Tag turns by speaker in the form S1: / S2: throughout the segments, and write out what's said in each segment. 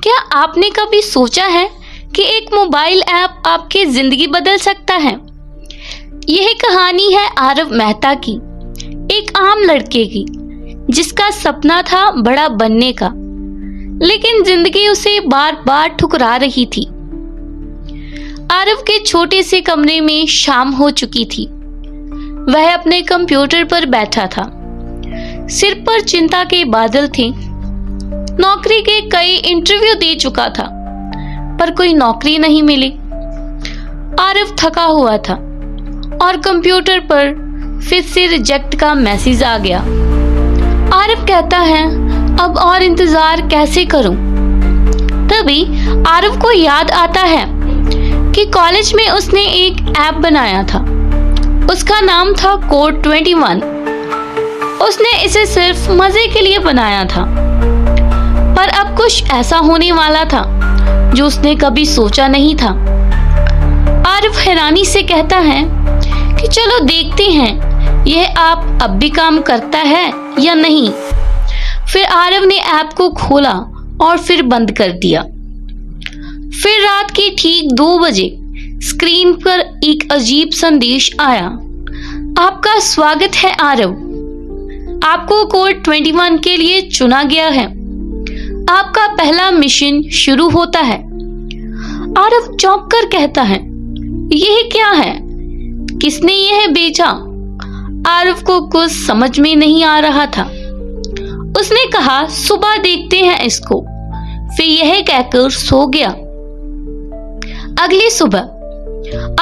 S1: क्या आपने कभी सोचा है कि एक मोबाइल ऐप आपकी जिंदगी बदल सकता है? यह कहानी है आरव मेहता की, एक आम लड़के की जिसका सपना था बड़ा बनने का, लेकिन जिंदगी उसे बार बार ठुकरा रही थी। आरव के छोटे से कमरे में शाम हो चुकी थी। वह अपने कंप्यूटर पर बैठा था। सिर पर चिंता के बादल थे। नौकरी के कई इंटरव्यू दे चुका था, पर कोई नौकरी नहीं मिली। आरव थका हुआ था और कंप्यूटर पर फिर से रिजेक्ट का मैसेज आ गया। आरव कहता है, अब और इंतजार कैसे करूं? तभी आरव को याद आता है कि कॉलेज में उसने एक ऐप बनाया था। उसका नाम था कोड 21। उसने इसे सिर्फ मजे के लिए बनाया था, पर अब कुछ ऐसा होने वाला था जो उसने कभी सोचा नहीं था। आरव हैरानी से कहता है कि चलो देखते हैं यह ऐप अब भी काम करता है या नहीं। फिर आरव ने ऐप को खोला और फिर बंद कर दिया। फिर रात के ठीक 2 बजे स्क्रीन पर एक अजीब संदेश आया। आपका स्वागत है आरव, आपको कोड 21 के लिए चुना गया है। आपका पहला मिशन शुरू होता है। आरव चौंक कर कहता है, यह क्या है? किसने यह बेचा? आरव को कुछ समझ में नहीं आ रहा था। उसने कहा, सुबह देखते हैं इसको। फिर यह कहकर सो गया। अगली सुबह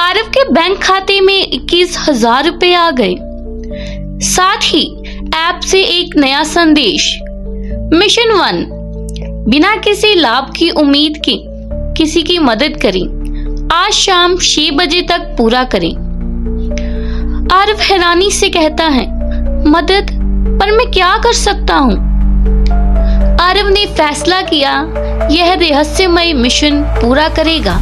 S1: आरव के बैंक खाते में 21,000 रुपए आ गए। साथ ही ऐप से एक नया संदेश, मिशन 1, बिना किसी लाभ की उम्मीद के किसी की मदद करें, आज शाम 6 बजे तक पूरा करें। आरव हैरानी से कहता है, मदद? पर मैं क्या कर सकता हूँ? आरव ने फैसला किया यह रहस्यमय मिशन पूरा करेगा।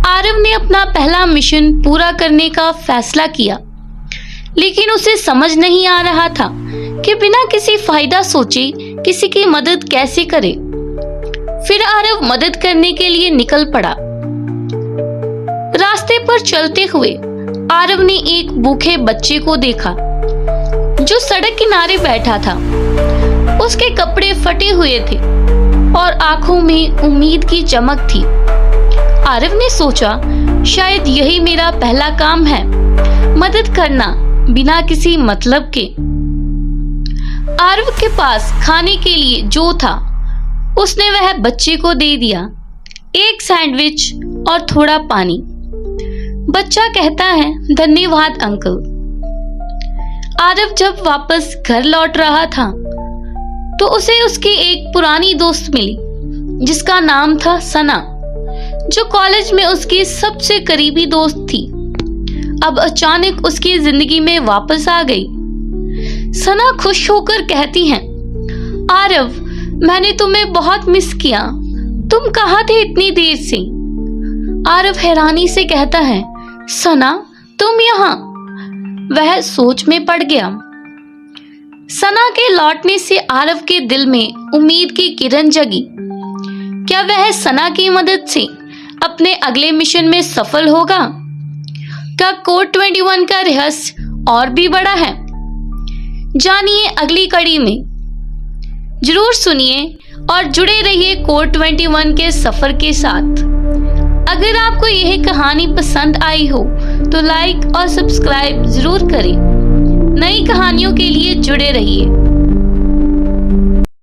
S1: आरव ने अपना पहला मिशन पूरा करने का फैसला किया, लेकिन उसे समझ नहीं आ रहा था कि बिना किसी फायदा सोचे किसी की मदद कैसे करे। फिर आरव मदद करने के लिए निकल पड़ा। रास्ते पर चलते हुए आरव ने एक भूखे बच्चे को देखा जो सड़क किनारे बैठा था। उसके कपड़े फटे हुए थे और आंखों में उम्मीद की चमक थी। आरव ने सोचा, शायद यही मेरा पहला काम है, मदद करना बिना किसी मतलब के। आरव के पास खाने के लिए जो था उसने वह बच्चे को दे दिया, एक सैंडविच और थोड़ा पानी। बच्चा कहता है, धन्यवाद अंकल। आरव जब वापस घर लौट रहा था तो उसे उसकी एक पुरानी दोस्त मिली जिसका नाम था सना, जो कॉलेज में उसकी सबसे करीबी दोस्त थी। अब अचानक उसकी जिंदगी में वापस आ गई। सना खुश होकर कहती हैं, आरव, मैंने तुम्हें बहुत मिस किया। तुम कहाँ थे इतनी देर से? आरव हैरानी से कहता है, सना, तुम यहाँ? वह सोच में पड़ गया। सना के लौटने से आरव के दिल में उम्मीद की किरण जगी। क्या वह सना की मदद से अपने अगले मिशन में सफल होगा? क्या कोड 21 का रहस्य और भी बड़ा है? जानिए अगली कड़ी में। जरूर सुनिए और जुड़े रहिए कोड 21 के सफर के साथ। अगर आपको यह कहानी पसंद आई हो तो लाइक और सब्सक्राइब जरूर करें। नई कहानियों के लिए जुड़े रहिए।